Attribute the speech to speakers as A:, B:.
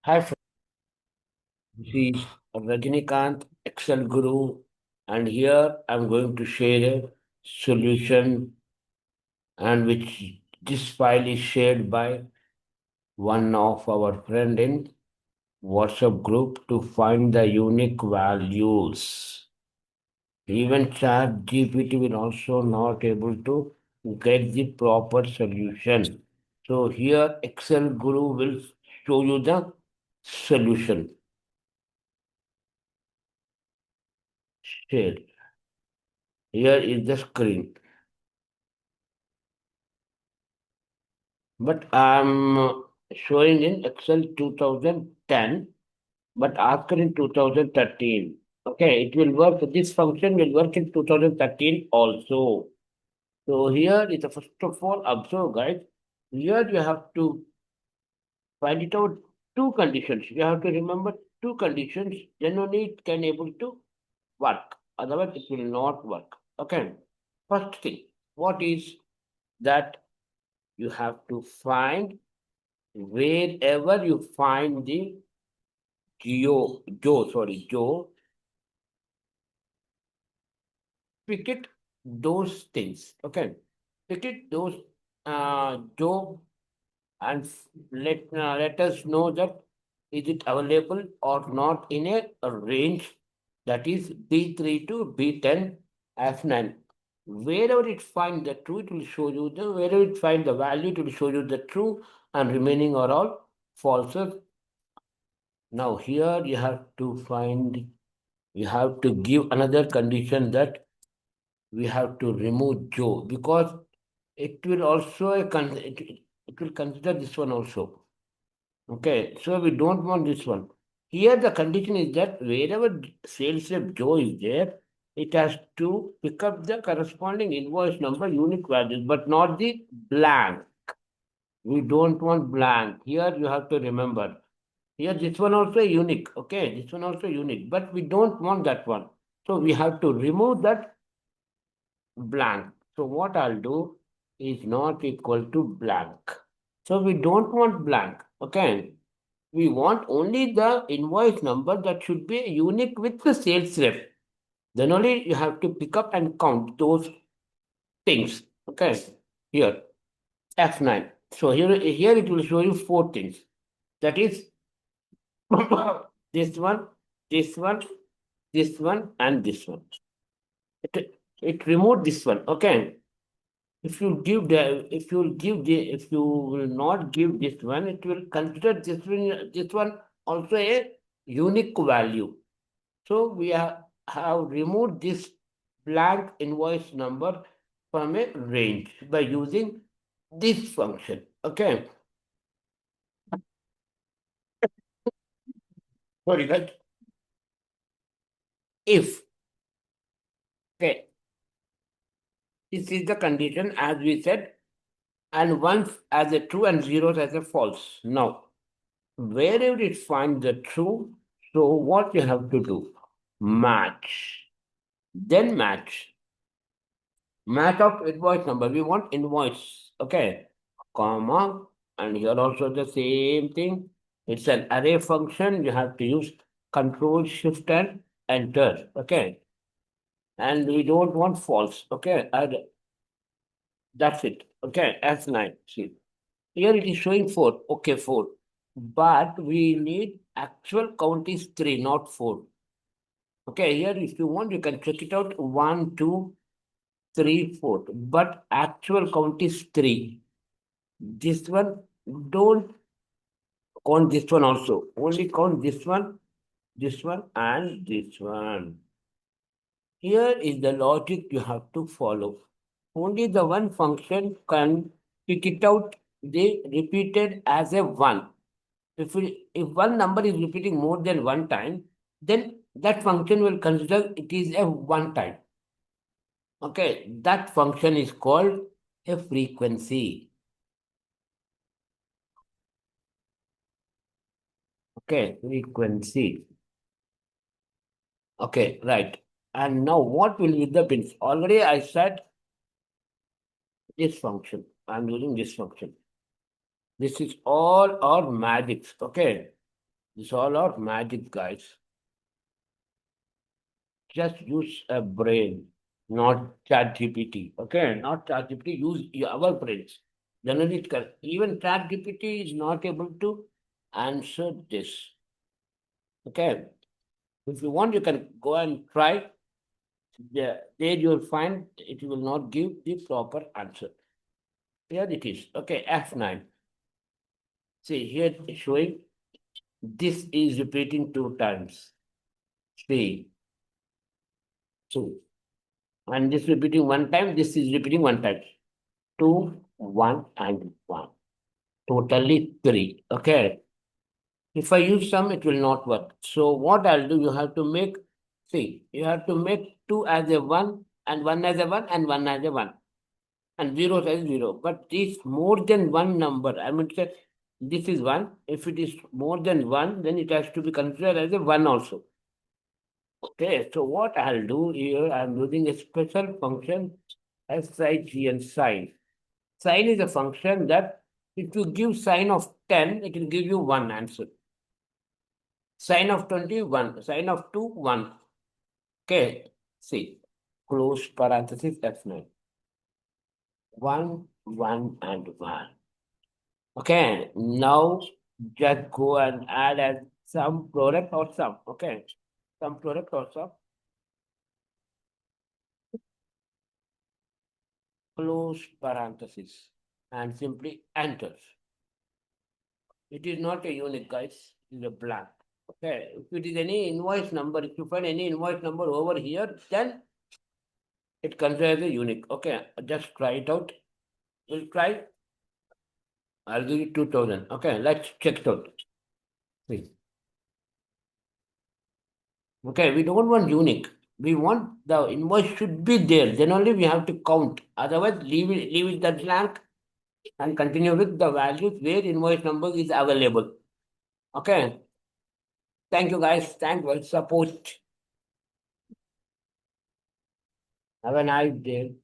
A: Hi, friends. This is Rajinikanth, ExcelGuru, and here I'm going to share a solution and which this file is shared by one of our friend in WhatsApp group to find the unique values. Even Chat GPT will also not able to get the proper solution. So here Excel Guru will show you the solution. Share. Here is the screen. But I'm showing in Excel 2010, but after in 2013. Okay, it will work. This function will work in 2013 also. So here is the first of all, observe guys. Here you have to find it out two conditions. You have to remember two conditions, then only it can able to work. Otherwise, it will not work. Okay. First thing, what is that you have to find wherever you find the Joe, pick it those things. Okay. Pick it those Joe and let us know that is it available or not in a range that is B3 to B10 F9. Wherever it finds the true, it will show you wherever it finds the value, it will show you the true and remaining are all falses. Now here you have to find, you have to give another condition that we have to remove Joe because it will also it will consider this one also. Okay, so we don't want this one. Here the condition is that wherever sales rep Joe is there, it has to pick up the corresponding invoice number unique values, but not the blank. We don't want blank. Here you have to remember. Here this one also unique. Okay, this one also unique, but we don't want that one. So we have to remove that blank. So what I'll do is not equal to blank. So we don't want blank. Okay. We want only the invoice number that should be unique with the sales rep. Then only you have to pick up and count those things. Okay. Here, F9. So here it will show you four things. That is this one, this one, this one, and this one. It removed this one. Okay. If you give if you will not give this one, it will consider this one also a unique value. So we have removed this blank invoice number from a range by using this function. Okay. Sorry, guys. If okay, this is the condition as we said, and ones as a true and zeros as a false. Now, wherever it finds the true, so what you have to do? Match. Then match. Match of invoice number. We want invoice. Okay. Comma. And here also the same thing. It's an array function. You have to use Ctrl+Shift+Enter. Okay. And we don't want false. Okay. And that's it. Okay. S9. See. Here it is showing 4. Okay, 4. But we need actual count is 3, not 4. Okay, here if you want, you can check it out. 1, 2, 3, 4. But actual count is 3. This one, don't count this one also. Only count this one, and this one. Here is the logic you have to follow. Only the one function can pick it out, they repeated as a 1. If one number is repeating more than one time, then that function will consider it is a one time. Okay, that function is called a frequency. Okay, frequency. Okay, right. And now what will be the bins? Already I said this function. I'm using this function. This is all our magics. Okay. This all are magic, guys. Just use a brain, not ChatGPT. Okay, not ChatGPT. Use our brains. Generally, even ChatGPT is not able to answer this. Okay, if you want, you can go and try. There you will find it will not give the proper answer. Here it is. Okay, F9. See here it's showing this is repeating 2 times. 3, 2. And this repeating 1 time, this is repeating 1 time. 2, 1, and 1. Totally 3. Okay. If I use sum, it will not work. So what I'll do, you have to make, see, you have to make 2 as a 1, and 1 as a 1, and 1 as a 1. And 0 as 0. But this more than one number, I mean, say, this is 1. If it is more than 1, then it has to be considered as a 1 also. Okay, so what I'll do here, I'm using a special function, SIGN sign. Sign is a function that if you give sign of 10, it will give you one answer. Sign of 21, sign of 2, 1. Okay, see, close parenthesis, F9. 1, 1, and 1. Okay, now just go and add as some product or sum. Okay, some product or sum. Close parenthesis and simply enter. It is not a unique, guys. It is a blank. Okay. If it is any invoice number, if you find any invoice number over here, then it considers a unique. Okay. Just try it out. We'll try. I'll give you 2000. Okay. Let's check it out. See. Okay. We don't want unique. We want the invoice should be there. Then only we have to count. Otherwise, leave it that blank and continue with the values where invoice number is available. Okay. Thank you, guys. Thank you for support. Have a nice day.